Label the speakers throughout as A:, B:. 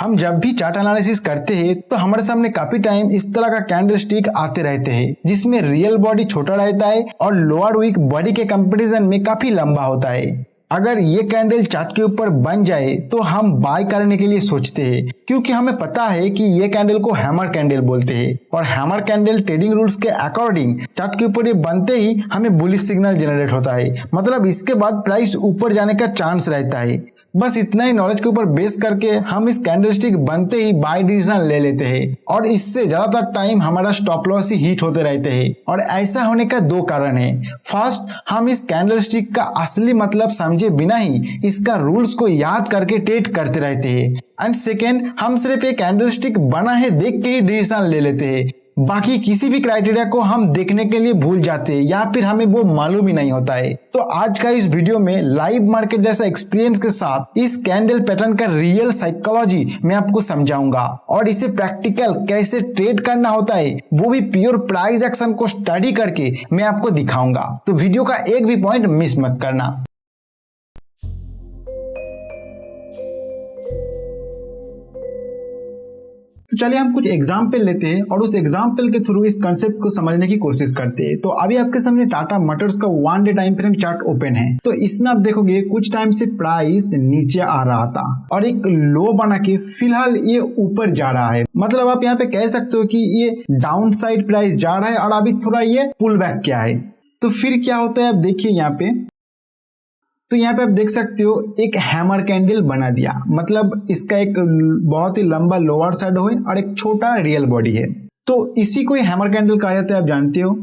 A: हम जब भी चार्ट एनालिसिस करते हैं तो हमारे सामने काफी टाइम इस तरह का कैंडल स्टिक आते रहते हैं जिसमें रियल बॉडी छोटा रहता है और लोअर वीक बॉडी के कंपैरिजन में काफी लंबा होता है। अगर ये कैंडल चार्ट के ऊपर बन जाए तो हम बाय करने के लिए सोचते हैं क्योंकि हमें पता है कि ये कैंडल को हैमर कैंडल बोलते हैं और हैमर कैंडल ट्रेडिंग रूल्स के अकॉर्डिंग चार्ट के ऊपर ये बनते ही हमें बुलिश सिग्नल जनरेट होता है, मतलब इसके बाद प्राइस ऊपर जाने का चांस रहता है। बस इतना ही नॉलेज के ऊपर बेस करके हम इस कैंडलस्टिक बनते ही बाय डिसीजन ले लेते हैं और इससे ज्यादातर टाइम हमारा स्टॉप लॉस ही हिट होते रहते हैं। और ऐसा होने का दो कारण है। फर्स्ट, हम इस कैंडलस्टिक का असली मतलब समझे बिना ही इसका रूल्स को याद करके ट्रेड करते रहते हैं। एंड सेकेंड, हम सिर्फ एक कैंडलस्टिक बना है देख के ही डिसीजन ले लेते हैं, बाकी किसी भी क्राइटेरिया को हम देखने के लिए भूल जाते हैं या फिर हमें वो मालूम ही नहीं होता है। तो आज का इस वीडियो में लाइव मार्केट जैसा एक्सपीरियंस के साथ इस कैंडल पैटर्न का रियल साइकोलॉजी मैं आपको समझाऊंगा और इसे प्रैक्टिकल कैसे ट्रेड करना होता है वो भी प्योर प्राइस एक्शन को स्टडी करके मैं आपको दिखाऊंगा। तो वीडियो का एक भी पॉइंट मिस मत करना। तो चलिए हम कुछ एग्जाम्पल लेते हैं और उस एग्जाम्पल के थ्रू इस कंसेप्ट को समझने की कोशिश करते हैं। तो अभी आपके सामने टाटा मोटर्स का 1 day time frame chart open है। तो इसमें आप देखोगे कुछ टाइम से प्राइस नीचे आ रहा था और एक लो बना के फिलहाल ये ऊपर जा रहा है। मतलब आप यहाँ पे कह सकते हो कि ये डाउन साइड प्राइस जा रहा है और अभी थोड़ा ये पुल बैक किया है। तो फिर क्या होता है आप देखिए यहाँ पे, तो यहाँ पे आप देख सकते हो एक हैमर कैंडल बना दिया, मतलब इसका एक बहुत ही लंबा लोअर साइड है और एक छोटा रियल बॉडी है। तो इसी को हैमर कैंडल कहा जाता है, आप जानते हो।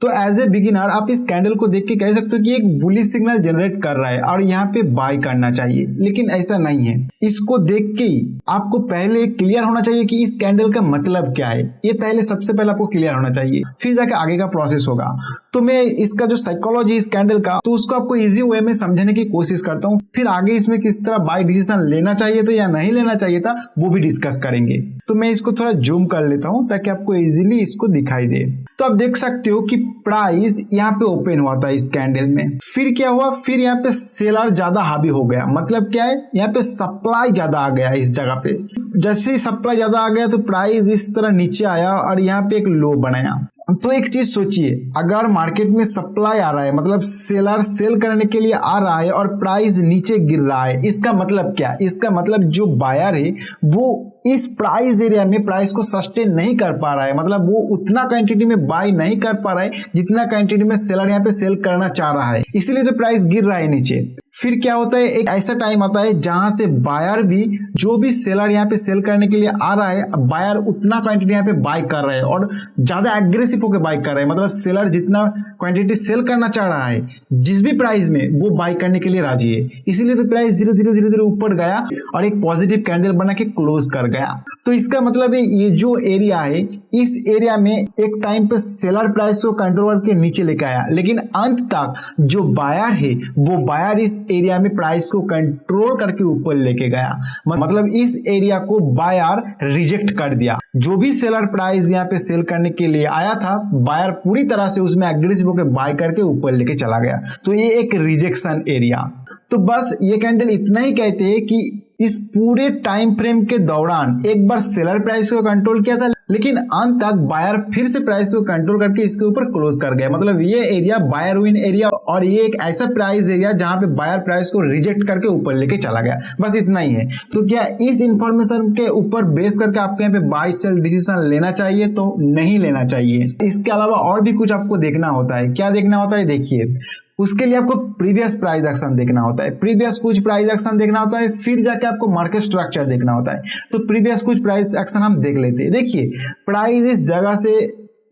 A: तो एज ए बिगिनर आप इस कैंडल को देख के कह सकते हो कि एक बुलिश सिग्नल जनरेट कर रहा है और यहाँ पे बाय करना चाहिए, लेकिन ऐसा नहीं है। इसको देख के ही आपको पहले क्लियर होना चाहिए कि इस कैंडल का मतलब क्या है। ये पहले सबसे पहले आपको क्लियर होना चाहिए, फिर जाके आगे का प्रोसेस होगा। तो मैं इसका जो साइकोलॉजी इस कैंडल का, तो उसको आपको इजी वे में समझने की कोशिश करता हूँ। फिर आगे इसमें किस तरह बाय डिसीजन लेना चाहिए था या नहीं लेना चाहिए था वो भी डिस्कस करेंगे। तो मैं इसको थोड़ा जूम कर लेता हूँ ताकि आपको इजीली इसको दिखाई दे। तो आप देख सकते हो कि प्राइस यहाँ पे ओपन हुआ था इस कैंडल में, फिर क्या हुआ, फिर यहाँ पे सेलर ज्यादा हावी हो गया। मतलब क्या है, यहाँ पे सप्लाई ज्यादा आ गया इस जगह पे। जैसे ही सप्लाई ज्यादा आ गया तो प्राइस इस तरह नीचे आया और यहाँ पे एक लो बनाया। तो एक चीज सोचिए, अगर मार्केट में सप्लाई आ रहा है, मतलब सेलर सेल करने के लिए आ रहा है और प्राइस नीचे गिर रहा है, इसका मतलब क्या? इसका मतलब जो बायर है वो इस प्राइस एरिया में प्राइस को सस्टेन नहीं कर पा रहा है, मतलब वो उतना क्वांटिटी में बाय नहीं कर पा रहा है जितना क्वांटिटी में सेलर यहाँ पे सेल करना चाह रहा है, इसलिए तो प्राइस गिर रहा है नीचे। फिर क्या होता है, एक ऐसा टाइम आता है जहां से बायर भी, जो भी सेलर यहाँ पे सेल करने के लिए आ रहा है, बायर उतना क्वांटिटी यहाँ पे बाय कर रहा है और ज्यादा एग्रेसिव होकर बाय कर रहा है। मतलब सेलर जितना क्वांटिटी सेल करना चाह रहा है जिस भी प्राइस में, वो बाय करने के लिए राजी है। इसीलिए तो प्राइस धीरे धीरे ऊपर गया और एक पॉजिटिव कैंडल बना के क्लोज कर गया। तो इसका मतलब है ये जो एरिया है, इस एरिया में एक टाइम पे सेलर प्राइस को कंट्रोल करके नीचे लेके आया, लेकिन अंत तक जो बायर है वो बायर इस एरिया में प्राइस को कंट्रोल करके ऊपर लेके गया। मतलब इस एरिया को बायर रिजेक्ट कर दिया। जो भी सेलर प्राइस यहाँ पे सेल करने के लिए आया था, बायर पूरी तरह से उसमें एग्रेसिव होकर बाय करके ऊपर लेके चला गया। तो ये एक रिजेक्शन एरिया। तो बस ये कैंडल इतना ही कहते हैं कि इस पूरे टाइम फ्रेम के दौरान एक बार सेलर प्राइस को कंट्रोल किया था, लेकिन अंत तक बायर फिर से प्राइस को कंट्रोल करके इसके ऊपर क्लोज कर गया। मतलब ये एरिया बायर विन एरिया और ये एक ऐसा प्राइस एरिया जहां पे बायर प्राइस को रिजेक्ट करके ऊपर लेके चला गया। बस इतना ही है। तो क्या इस इंफॉर्मेशन के ऊपर बेस करके आपको यहाँ पे बाय सेल डिसीजन लेना चाहिए? तो नहीं लेना चाहिए। इसके अलावा और भी कुछ आपको देखना होता है। क्या देखना होता है? देखिए, उसके लिए आपको प्रीवियस प्राइस एक्शन देखना होता है, प्रीवियस कुछ प्राइस एक्शन देखना होता है, फिर जाके आपको मार्केट स्ट्रक्चर देखना होता है। तो प्रीवियस कुछ प्राइस एक्शन हम देख लेते हैं। देखिए, प्राइस इस जगह से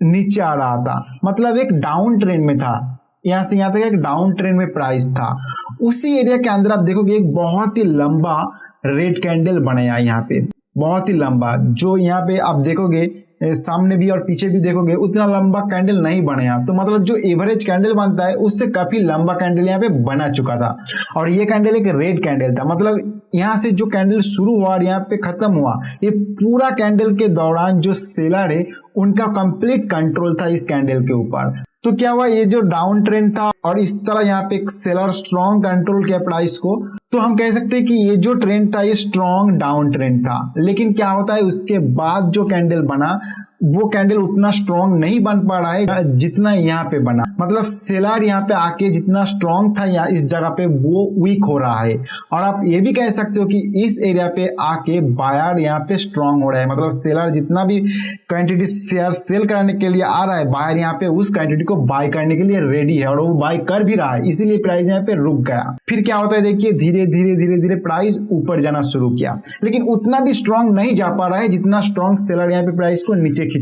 A: नीचे आ रहा था, मतलब एक डाउन ट्रेंड में था। यहां से यहां तक एक डाउन ट्रेंड में प्राइस था। उसी एरिया के अंदर आप देखोगे एक बहुत ही लंबा रेड कैंडल बनाया यहाँ पे, बहुत ही लंबा। जो यहाँ पे आप देखोगे सामने भी और पीछे भी देखोगे उतना लंबा कैंडल नहीं बना। तो मतलब जो एवरेज कैंडल बनता है उससे काफी लंबा कैंडल यहाँ पे बना चुका था और ये कैंडल एक रेड कैंडल था। मतलब यहाँ से जो कैंडल शुरू हुआ और यहाँ पे खत्म हुआ, ये पूरा कैंडल के दौरान जो सेलर है उनका कंप्लीट कंट्रोल था इस कैंडल के ऊपर। तो क्या हुआ, ये जो डाउन ट्रेंड था और इस तरह यहाँ पे एक सेलर स्ट्रॉन्ग कंट्रोल किया प्राइस को, तो हम कह सकते हैं कि ये जो ट्रेंड था ये स्ट्रॉन्ग डाउन ट्रेंड था, लेकिन क्या होता है उसके बाद जो कैंडल बना वो कैंडल उतना स्ट्रॉन्ग नहीं बन पा रहा है जितना यहाँ पे बना। मतलब सेलर यहाँ पे आके जितना स्ट्रॉन्ग था यहाँ इस जगह पे वो वीक हो रहा है। और आप ये भी कह सकते हो कि इस एरिया पे आके बायर यहाँ पे स्ट्रॉन्ग हो रहा है। मतलब सेलर जितना भी क्वांटिटी शेयर सेल करने के लिए आ रहा है, बायर यहाँ पे उस क्वांटिटी को बाय करने के लिए रेडी है और वो बाय कर भी रहा है, इसीलिए प्राइस यहाँ पे रुक गया। फिर क्या होता है देखिए, धीरे धीरे धीरे धीरे प्राइस ऊपर जाना शुरू किया, लेकिन उतना भी स्ट्रॉन्ग नहीं जा पा रहा है जितना स्ट्रॉन्ग सेलर यहाँ पे प्राइस को नीचे खींचा।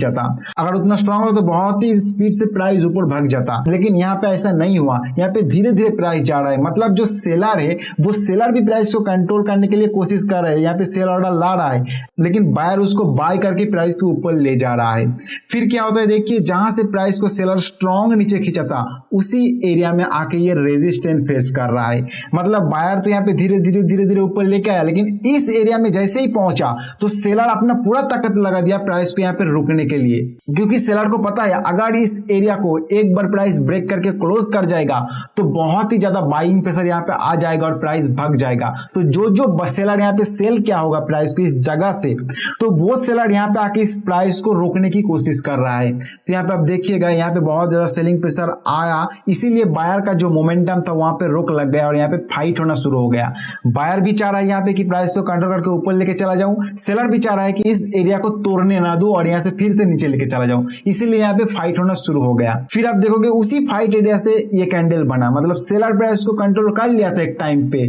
A: अगर उतना स्ट्रांग हो तो बहुत ही स्पीड से प्राइस ऊपर भाग जाता, लेकिन यहाँ पे ऐसा नहीं हुआ। यहाँ पे धीरे धीरे प्राइस जा रहा है। मतलब जो सेलर है वो सेलर भी प्राइस को कंट्रोल करने के लिए कोशिश कर रहा है, यहाँ पे सेल ऑर्डर ला रहा है, लेकिन बायर उसको बाय करके प्राइस को ऊपर ले जा रहा है। फिर क्या होता है देखिए, जहां से प्राइस को सेलर स्ट्रॉन्ग नीचे खींचाता उसी एरिया में आके ये रेजिस्टेंस फेस कर रहा है। मतलब बायर तो यहाँ पे धीरे धीरे धीरे धीरे ऊपर लेके आया, लेकिन इस एरिया में जैसे ही पहुंचा तो सेलर अपना पूरा ताकत लगा दिया प्राइस को यहाँ पे रुकने के लिए, क्योंकि सेलर को पता है अगर इस एरिया को एक बार प्राइस ब्रेक करके क्लोज कर जाएगा तो बहुत ही ज्यादा बाइंग प्रेशर यहाँ पे आ जाएगा और प्राइस भाग जाएगा। तो जो सेलर यहाँ पे सेल क्या होगा प्राइस को इस जगह से, तो वो सेलर यहाँ पे आके इस प्राइस को रोकने की कोशिश कर रहा है। तो यहाँ पे आप देखिएगा यहाँ पे बहुत ज्यादा सेलिंग प्रेशर आया, इसीलिए बायर का जो मोमेंटम था वहां पे रोक लग गया और यहाँ पे फाइट होना शुरू हो गया। बायर भी चाह रहा है यहाँ पे कि प्राइस को कंट्रोल करके ऊपर लेके चला जाऊं, सेलर भी चाह रहा है कि इस एरिया को तोड़ने ना दूं और यहाँ से फिर से नीचे लेके चला जाऊं, इसीलिए यहाँ पे फाइट होना शुरू हो गया। फिर आप देखोगे उसी फाइट एरिया से ये कैंडल बना। मतलब सेलर प्राइस को कंट्रोल कर लिया था एक टाइम पे,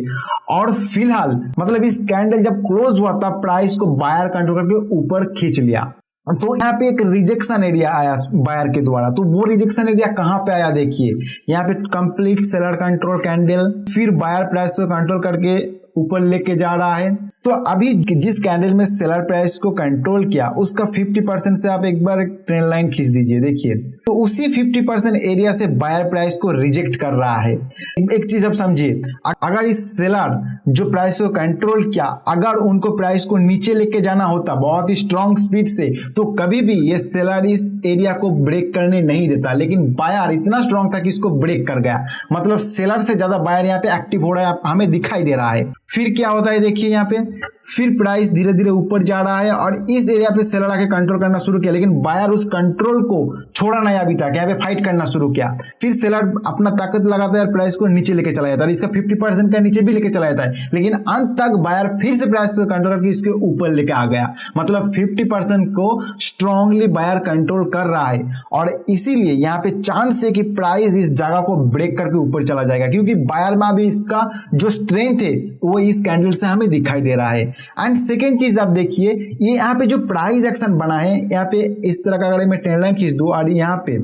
A: और फिलहाल मतलब इस कैंडल जब क्लोज हुआ था प्राइस को बायर कंट्रोल करके ऊपर खींच लिया। तो यहाँ पे एक रिजेक्शन एरिया आया बायर के द्वारा। तो वो रिजेक्शन एरिया कहाँ पे आया देखिए, यहाँ पे कंप्लीट सेलर कंट्रोल कैंडल, फिर बायर प्राइस को कंट्रोल करके ऊपर लेके जा रहा है। तो अभी जिस कैंडल में सेलर प्राइस को कंट्रोल किया उसका 50% से आप एक बार ट्रेंड लाइन खींच दीजिए, देखिए तो उसी 50% एरिया से बायर प्राइस को रिजेक्ट कर रहा है। एक चीज आप समझिए, अगर इस सेलर जो प्राइस को कंट्रोल किया अगर उनको प्राइस को नीचे लेके जाना होता बहुत ही स्ट्रॉन्ग स्पीड से, तो कभी भी ये सेलर इस एरिया को ब्रेक करने नहीं देता, लेकिन बायर इतना स्ट्रॉन्ग था कि इसको ब्रेक कर गया। मतलब सेलर से ज्यादा बायर यहाँ पे एक्टिव हो रहा है, हमें दिखाई दे रहा है। फिर क्या होता है देखिए, यहाँ पे फिर प्राइस धीरे धीरे ऊपर जा रहा है और इस एरिया पे सेलर आके कंट्रोल करना शुरू किया, लेकिन बायर उस कंट्रोल को छोड़ा नहीं अभी तक, यहाँ पे फाइट करना शुरू किया। फिर सेलर अपना ताकत लगाता है और प्राइस को नीचे लेके चला जाता है, इसका 50% का नीचे भी लेके चला जाता है, लेकिन अंत तक बायर फिर से प्राइस को कंट्रोल करके इसके ऊपर लेके आ गया। मतलब 50% को स्ट्रांगली बायर कंट्रोल कर रहा है और इसीलिए यहाँ पे चांस है कि प्राइस इस जगह को ब्रेक करके ऊपर चला जाएगा, क्योंकि बायर में अभी इसका जो स्ट्रेंथ है वो इस कैंडल से हमें दिखाई दे रहा है। एंड सेकेंड चीज आप देखिए, ये यहाँ पे जो प्राइस एक्शन बना है, यहाँ पे इस तरह का अगर मैं ट्रेंड लाइन खींच दूं और यहाँ पे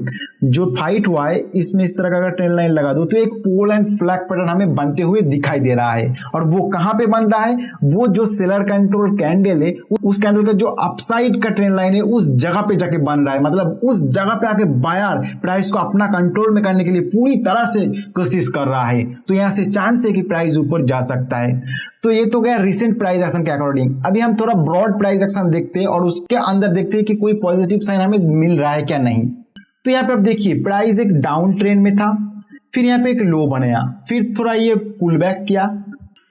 A: जो फाइट हुआ है इसमें इस तरह का अगर ट्रेंड लाइन लगा दूं तो एक पोल एंड फ्लैग पैटर्न हमें बनते हुए दिखाई दे रहा है। और वो कहां पे बन रहा है, वो जो सेलर कंट्रोल कैंडल है उस कैंडल का जो अपसाइड का ट्रेंड लाइन है उस जगह पे जाके बन रहा है। मतलब उस जगह पे आके बायर प्राइस को अपना कंट्रोल में करने के लिए पूरी तरह से कोशिश कर रहा है। तो यहां से चांस है कि प्राइस ऊपर जा सकता है। तो ये तो गया रिसेंट प्राइस एक्शन के अकॉर्डिंग। अभी हम थोड़ा ब्रॉड प्राइस एक्शन देखते हैं और उसके अंदर देखते हैं कि कोई पॉजिटिव साइन हमें मिल रहा है क्या नहीं। तो यहाँ पे आप देखिए प्राइस एक डाउन ट्रेंड में था, फिर यहाँ पे एक लो बनाया, फिर थोड़ा ये पुल बैक किया,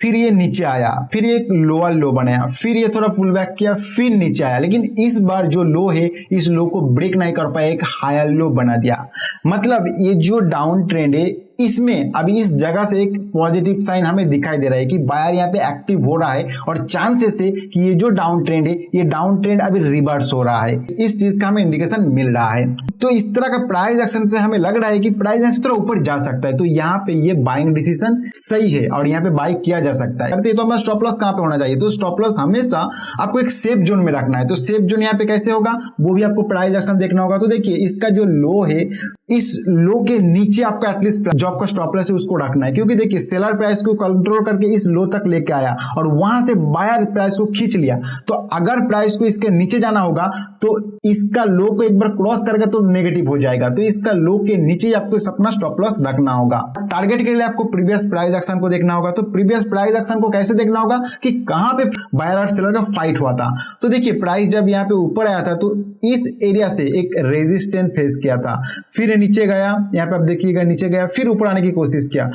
A: फिर ये नीचे आया, फिर ये एक लोअर लो बनाया, फिर ये थोड़ा पुल बैक किया, फिर नीचे आया, लेकिन इस बार जो लो है इस लो को ब्रेक नहीं कर पाया, एक हायर लो बना दिया। मतलब ये जो डाउन ट्रेंड है इसमें अभी इस जगह से एक पॉजिटिव साइन हमें दिखाई दे रहा है कि बायर यहाँ पे एक्टिव हो रहा है और चांसेस है कि ये जो डाउन ट्रेंड है ये डाउन ट्रेंड अभी रिवर्स हो रहा है। इस चीज का हमें इंडिकेशन मिल रहा है। तो इस तरह का प्राइस एक्शन से हमें लग रहा है कि प्राइस यहाँ से थोड़ा ऊपर जा सकता है। तो यहाँ पे ये बाइंग डिसीजन सही है और यहाँ पे बाई किया जा सकता है। तो हमारा स्टॉप लॉस कहाँ पे होना चाहिए, तो स्टॉप लॉस हमेशा आपको एक सेफ जोन में रखना है। तो सेफ जोन यहाँ पे कैसे होगा वो भी आपको प्राइस एक्शन देखना होगा। तो देखिए इसका जो लो है इस लो के नीचे आपका एटलीस्ट जो आपका स्टॉप लॉस है उसको रखना है, क्योंकि देखिए सेलर प्राइस को कंट्रोल करके इस लो तक लेके आया और वहां से बायर प्राइस को खींच लिया। तो अगर प्राइस को इसके नीचे जाना होगा तो इसका लो को एक बार क्रॉस करके तो नेगेटिव हो जाएगा। तो इसका लो के नीचे आपको अपना स्टॉप लॉस रखना होगा। टारगेट के लिए आपको प्रीवियस प्राइस एक्शन को देखना होगा। तो प्रीवियस प्राइस एक्शन को कैसे देखना होगा कि कहां पे बायर और सेलर का फाइट हुआ था। तो देखिए प्राइस जब यहाँ पे ऊपर आया था तो इस एरिया से एक रेजिस्टेंस फेस किया था, फिर नीचे गया, यहाँ पे आप देखिएगा नीचे गया, फिर ऊपर आने की कोशिश किया।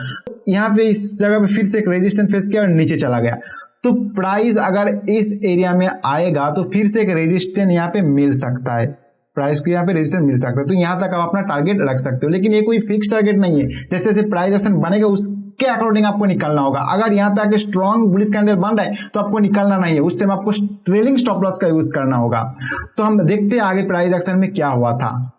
A: यहाँ पे इस जगह पे फिर से एक रेजिस्टेंस फेस किया और नीचे चला गया। तो प्राइस अगर इस एरिया में आएगा तो फिर से एक रेजिस्टेंस यहाँ पे मिल सकता है, प्राइस को यहाँ पे रेजिस्टेंस मिल सकता है। तो यहाँ तक आप अपना टारगेट रख सकते हो, लेकिन ये कोई फिक्स टारगेट नहीं है। जैसे जैसे प्राइस एक्शन बनेगा उसके अकॉर्डिंग आपको निकलना होगा। अगर यहाँ पे आके स्ट्रॉन्ग बुलिश कैंडल बन रहा है तो आपको निकलना नहीं है, उस टाइम आपको ट्रेलिंग स्टॉप लॉस का यूज करना होगा। तो हम देखते हैं आगे प्राइस एक्शन में क्या हुआ था।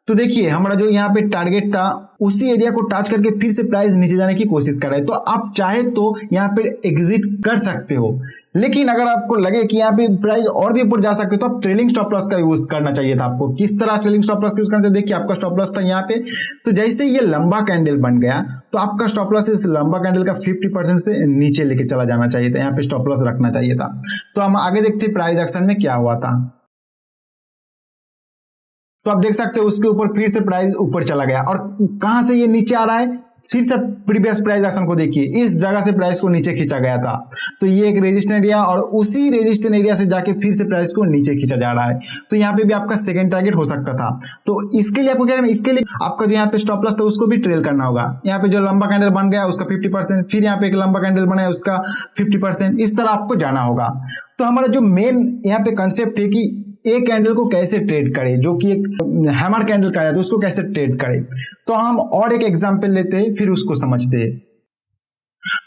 A: तो देखिए हमारा जो यहाँ पे टारगेट था उसी एरिया को टच करके फिर से प्राइस नीचे जाने की कोशिश कर रहा है। तो आप चाहे तो यहाँ पे एग्जिट कर सकते हो, लेकिन अगर आपको लगे कि यहाँ पे प्राइस और भी ऊपर जा सकते हो तो आप ट्रेलिंग स्टॉप लॉस का यूज करना चाहिए था आपको। किस तरह ट्रेलिंग स्टॉप लॉस यूज करना चाहिए, देखिए आपका स्टॉप लॉस था यहाँ पे। तो जैसे ये लंबा कैंडल बन गया तो आपका स्टॉप लॉस इस लंबा कैंडल का 50% से नीचे लेके चला जाना चाहिए था, यहाँ पे स्टॉप लॉस रखना चाहिए था। तो हम आगे देखते प्राइस एक्शन में क्या हुआ था। तो आप देख सकते हो उसके ऊपर फिर से प्राइस ऊपर चला गया और कहां से ये नीचे आ रहा है, फिर से प्रीवियस प्राइस एक्शन को देखिए, इस जगह से प्राइस को नीचे खींचा गया था। तो ये एक रेजिस्टेंस एरिया और उसी रेजिस्टेंस एरिया से जाके फिर से प्राइस को नीचे खींचा जा रहा है। तो यहाँ पे भी आपका सेकंड टारगेट हो सकता था। तो इसके लिए आपको क्या करना है, इसके लिए आपका जो यहाँ पे स्टॉप लॉस था उसको भी ट्रेल करना होगा। यहाँ पे जो लंबा कैंडल बन गया उसका 50%, फिर यहाँ पे एक लंबा कैंडल बनाया उसका 50%, इस तरह आपको जाना होगा। तो हमारा जो मेन यहाँ पे कंसेप्ट है कि एक कैंडल को कैसे ट्रेड करें, जो कि एक हैमर कैंडल कहा जाता है, उसको कैसे ट्रेड करें। तो हम और एक एग्जांपल लेते हैं फिर उसको समझते हैं।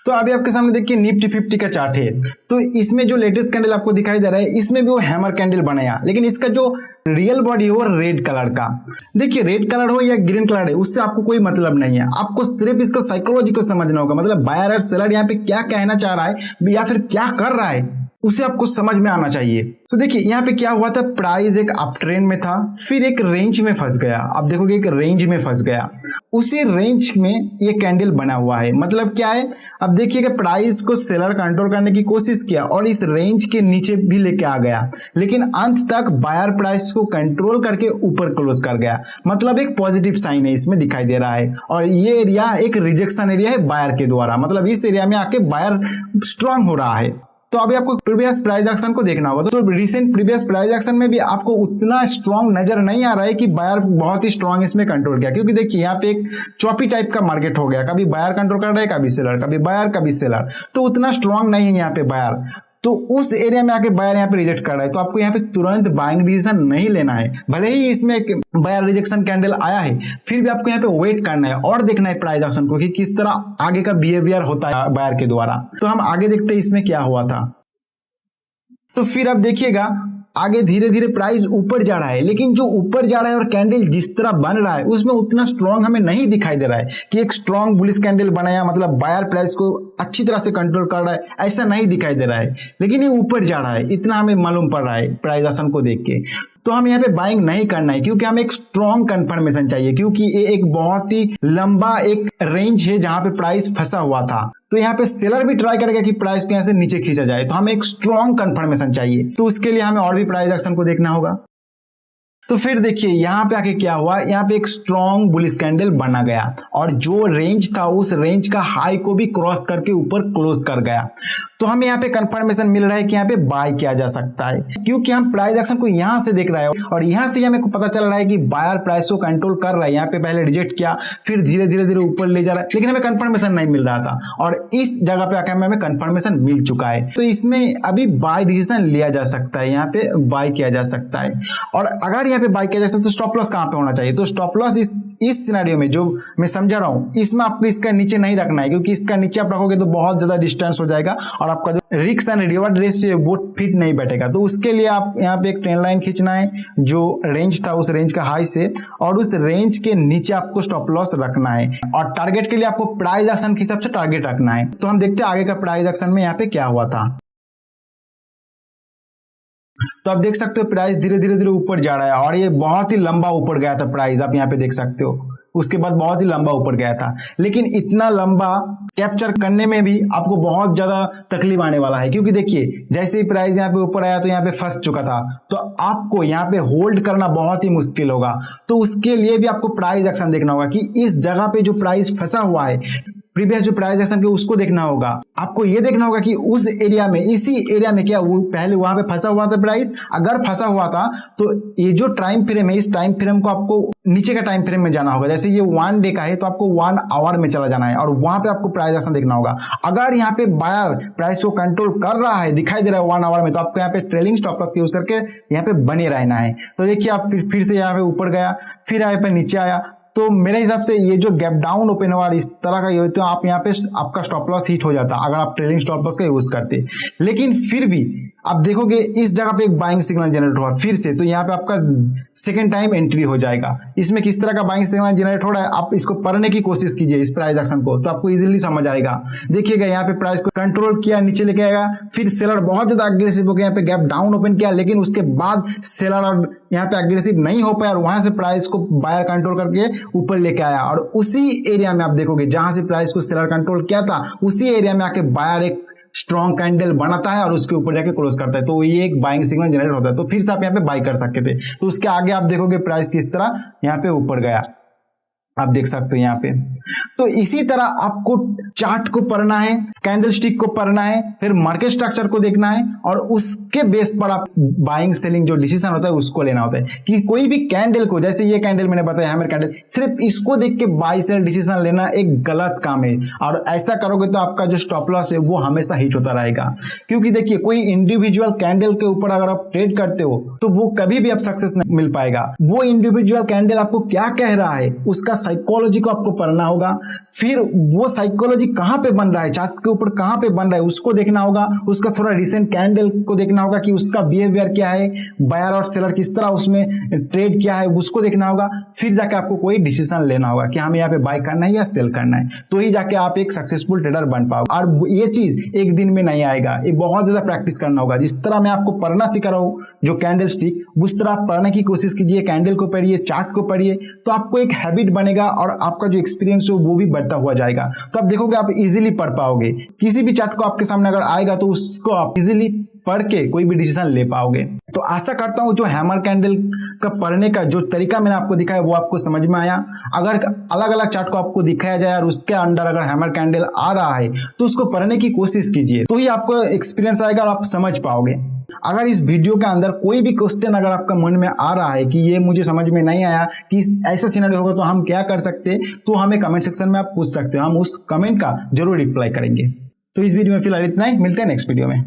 A: तो अभी आपके सामने देखिए निफ्टी 50 का चार्ट है। तो इसमें जो लेटेस्ट कैंडल आपको दिखाई दे रहा है इसमें भी वो हैमर कैंडल बनाया, लेकिन इसका जो रियल बॉडी हो रेड कलर का। देखिए रेड कलर हो या ग्रीन कलर है उससे आपको कोई मतलब नहीं है, आपको सिर्फ इसका साइकोलॉजी को समझना होगा। मतलब बायर और सेलर यहाँ पे क्या कहना चाह रहा है या फिर क्या कर रहा है उसे आपको समझ में आना चाहिए। तो देखिए यहाँ पे क्या हुआ था, प्राइस एक अप ट्रेंड में था, फिर एक रेंज में फंस गया। आप देखोगे एक रेंज में फंस गया, उसी रेंज में ये कैंडल बना हुआ है। मतलब क्या है, अब देखिए कि प्राइस को सेलर कंट्रोल करने की कोशिश किया और इस रेंज के नीचे भी लेके आ गया, लेकिन अंत तक बायर प्राइस को कंट्रोल करके ऊपर क्लोज कर गया। मतलब एक पॉजिटिव साइन है इसमें दिखाई दे रहा है। और ये एरिया एक रिजेक्शन एरिया है बायर के द्वारा, मतलब इस एरिया में आके बायर स्ट्रांग हो रहा है। तो अभी आपको प्रीवियस प्राइस एक्शन को देखना होगा। तो रिसेंट प्रीवियस प्राइस एक्शन में भी आपको उतना स्ट्रांग नजर नहीं आ रहा है कि बायर बहुत ही स्ट्रांग इसमें कंट्रोल किया, क्योंकि देखिए यहाँ पे एक चॉपी टाइप का मार्केट हो गया, कभी बायर कंट्रोल कर रहा है, कभी सेलर, कभी बायर कभी सेलर। तो उतना स्ट्रांग नहीं है यहाँ पे बायर। तो उस एरिया में आके बायर यहाँ पे रिजेक्ट कर रहा है, तो आपको यहाँ पे तुरंत बाइंग डिसीजन नहीं लेना है। भले ही इसमें एक बायर रिजेक्शन कैंडल आया है, फिर भी आपको यहाँ पे वेट करना है और देखना है प्राइस एक्शन को कि किस तरह आगे का बिहेवियर होता है बायर के द्वारा। तो हम आगे देखते हैं इसमें क्या हुआ था। तो फिर आप देखिएगा आगे धीरे धीरे प्राइस ऊपर जा रहा है, लेकिन जो ऊपर जा रहा है और कैंडल जिस तरह बन रहा है उसमें उतना स्ट्रांग हमें नहीं दिखाई दे रहा है कि एक स्ट्रांग बुलिश कैंडल बनाया, मतलब बायर प्राइस को अच्छी तरह से कंट्रोल कर रहा है, ऐसा नहीं दिखाई दे रहा है। लेकिन ये ऊपर जा रहा है, इतना हमें मालूम पड़ रहा है प्राइस एक्शन को देख के। तो हम यहाँ पे बाइंग नहीं करना है, क्योंकि हमें एक स्ट्रॉन्ग कंफर्मेशन चाहिए, क्योंकि ये एक बहुत ही लंबा एक रेंज है जहां पे प्राइस फंसा हुआ था। तो यहाँ पे सेलर भी ट्राई करेगा कि प्राइस को यहाँ से नीचे खींचा जाए, तो हमें एक स्ट्रॉन्ग कंफर्मेशन चाहिए। तो उसके लिए हमें और भी प्राइस एक्शन को देखना होगा। तो फिर देखिए यहाँ पे आके क्या हुआ, यहाँ पे एक स्ट्रॉन्ग बुलिश कैंडल बना गया और जो रेंज था उस रेंज का हाई को भी क्रॉस करके ऊपर क्लोज कर गया। तो हमें यहाँ पे कंफर्मेशन मिल रहा है कि यहाँ पे बाय किया जा सकता है, क्योंकि हम प्राइस एक्शन को यहाँ से देख रहे हैं और यहाँ से हमें पता चल रहा है कि बायर प्राइस को कंट्रोल कर रहा है। यहाँ पे पहले रिजेक्ट किया, फिर धीरे धीरे धीरे ऊपर ले जा रहा है, लेकिन हमें कंफर्मेशन नहीं मिल रहा था और इस जगह पे आकर हमें कंफर्मेशन मिल चुका है। तो इसमें अभी बाय डिसीजन लिया जा सकता है, यहाँ पे बाय किया जा सकता है। और अगर यहाँ पे बाय किया जा सकता है तो स्टॉप लॉस कहाँ पे होना चाहिए, तो स्टॉप लॉस इस सिनेरियो में जो मैं समझा रहा हूँ इसमें आपको इसका नीचे नहीं रखना है, क्योंकि इसका नीचे आप रखोगे तो बहुत ज्यादा डिस्टेंस हो जाएगा और आपका जो रिस्क एंड रिवॉर्ड रेशियो वो फिट नहीं बैठेगा। तो उसके लिए आप यहाँ पे एक ट्रेंड लाइन खींचना है जो रेंज था उस रेंज का हाई से, और उस रेंज के नीचे आपको स्टॉप लॉस रखना है और टारगेट के लिए आपको प्राइस एक्शन के हिसाब से टारगेट रखना है। तो हम देखते हैं आगे का प्राइस एक्शन में यहाँ पे क्या हुआ था। तो आप देख सकते हो प्राइस धीरे धीरे धीरे ऊपर जा रहा है और ये बहुत ही लंबा ऊपर गया था प्राइस, आप यहाँ पे देख सकते हो। उसके बाद बहुत ही लंबा ऊपर गया था, लेकिन इतना लंबा कैप्चर करने में भी आपको बहुत ज्यादा तकलीफ आने वाला है, क्योंकि देखिए जैसे ही प्राइस यहाँ पे ऊपर आया तो यहाँ पे फंस चुका था, तो आपको यहाँ पे होल्ड करना बहुत ही मुश्किल होगा। तो उसके लिए भी आपको प्राइस एक्शन देखना होगा कि इस जगह पे जो प्राइस फंसा हुआ है प्रीवियस जो प्राइस एक्शन के उसको देखना होगा। आपको ये देखना होगा कि उस एरिया में, इसी एरिया में क्या वो पहले वहां पे फंसा हुआ था प्राइस, अगर फंसा हुआ था तो ये जो टाइम फ्रेम है, इस टाइम फ्रेम को आपको नीचे का टाइम फ्रेम में जाना होगा। जैसे ये 1 डे का है तो आपको 1 आवर में चला जाना है और वहां पे आपको प्राइस एक्शन देखना होगा। अगर यहाँ पे बायर प्राइस को कंट्रोल कर रहा है, दिखाई दे रहा है 1 आवर में, तो आपको यहाँ पे ट्रेलिंग स्टॉप लॉस यूज करके यहाँ पे बने रहना है। तो देखिए आप फिर से यहाँ पे ऊपर गया, फिर यहाँ पे नीचे आया, तो मेरे हिसाब से ये जो गैप डाउन ओपन हुआ इस तरह का ये, तो आप यहाँ पे आपका स्टॉप लॉस हिट हो जाता अगर आप ट्रेलिंग स्टॉप लॉस का यूज करते। लेकिन फिर भी आप देखोगे इस जगह पे एक बाइंग सिग्नल जनरेट हुआ फिर से, तो यहाँ पे आपका सेकंड टाइम एंट्री हो जाएगा। इसमें किस तरह का बाइंग सिग्नल जनरेट हो रहा है, आप इसको पढ़ने की कोशिश कीजिए इस प्राइस एक्शन को, तो आपको इजीली समझ आएगा। देखिएगा यहाँ पे प्राइस को कंट्रोल किया, नीचे लेके आएगा, फिर सेलर बहुत ज्यादा अग्रेसिव हो गया, यहाँ पे गैप डाउन ओपन किया, लेकिन उसके बाद सेलर और यहाँ पे अग्रेसिव नहीं हो पाया और वहां से प्राइस को बायर कंट्रोल करके ऊपर लेके आया और उसी एरिया में आप देखोगे जहां से प्राइस को सेलर कंट्रोल किया था, उसी एरिया में आके बायर एक स्ट्रॉन्ग कैंडल बनाता है और उसके ऊपर जाके क्लोज करता है, तो ये एक बाइंग सिग्नल जनरेट होता है। तो फिर से आप यहाँ पे बाई कर सकते थे। तो उसके आगे आप देखोगे प्राइस किस तरह यहाँ पे ऊपर गया, आप देख सकते हो यहाँ पे। तो इसी तरह आपको चार्ट को पढ़ना है, कैंडल स्टिक को पढ़ना है, फिर मार्केट स्ट्रक्चर को देखना है और उसके बेस पर आप बाइंग सेलिंग जो डिसीजन होता है उसको लेना होता है। कि कोई भी कैंडल को, जैसे ये कैंडल मैंने बताया हैमर कैंडल, सिर्फ इसको देख के बाई सेल डिसीजन लेना एक गलत काम है और ऐसा करोगे तो आपका जो स्टॉप लॉस है वो हमेशा हिट होता रहेगा। क्योंकि देखिए कोई इंडिविजुअल कैंडल के ऊपर अगर आप ट्रेड करते हो तो वो कभी भी आप सक्सेस नहीं मिल पाएगा। वो इंडिविजुअल कैंडल आपको क्या कह रहा है, उसका साइकोलॉजी को आपको पढ़ना होगा, फिर वो साइकोलॉजी कहां पे बन रहा है, चार्ट के ऊपर कहां पे बन रहा है उसको देखना होगा, उसका थोड़ा रिसेंट कैंडल को देखना होगा कि उसका बिहेवियर क्या है, बायर और सेलर किस तरह उसमें ट्रेड किया है उसको देखना होगा, फिर जाके आपको कोई डिसीजन लेना होगा कि हमें यहाँ पे बाय करना है या सेल करना है, तो ही जाके आप एक सक्सेसफुल ट्रेडर बन पाओगे। और ये चीज एक दिन में नहीं आएगा, ये बहुत ज्यादा प्रैक्टिस करना होगा। जिस तरह मैं आपको पढ़ना सिखा रहा हूँ जो कैंडल स्टिक, उस तरह आप पढ़ने की कोशिश कीजिए, कैंडल को पढ़िए, चार्ट को पढ़िए, तो आपको एक हैबिट बनेगा और आपका जो एक्सपीरियंस हो वो भी बढ़ता हुआ जाएगा। तो आप देखोगे आप इजीली पढ़ पाओगे, किसी भी चार्ट को आपके सामने अगर आएगा तो उसको आप इजीली पढ़ के कोई भी डिसीजन ले पाओगे। तो आशा करता हूं जो हैमर कैंडल का पढ़ने का जो तरीका मैंने आपको दिखाया वो आपको समझ में आया। अगर अलग अलग चार्ट को आपको दिखाया जाए और उसके अंदर अगर हैमर कैंडल आ रहा है तो उसको पढ़ने की कोशिश कीजिए, तो ही आपको एक्सपीरियंस आएगा और आप समझ पाओगे। अगर इस वीडियो के अंदर कोई भी क्वेश्चन अगर आपका मन में आ रहा है कि ये मुझे समझ में नहीं आया कि ऐसा सिनेरियो होगा तो हम क्या कर सकते, तो हमें कमेंट सेक्शन में आप पूछ सकते हो, हम उस कमेंट का जरूर रिप्लाई करेंगे। तो इस वीडियो में फिलहाल इतना ही, मिलते हैं नेक्स्ट वीडियो में।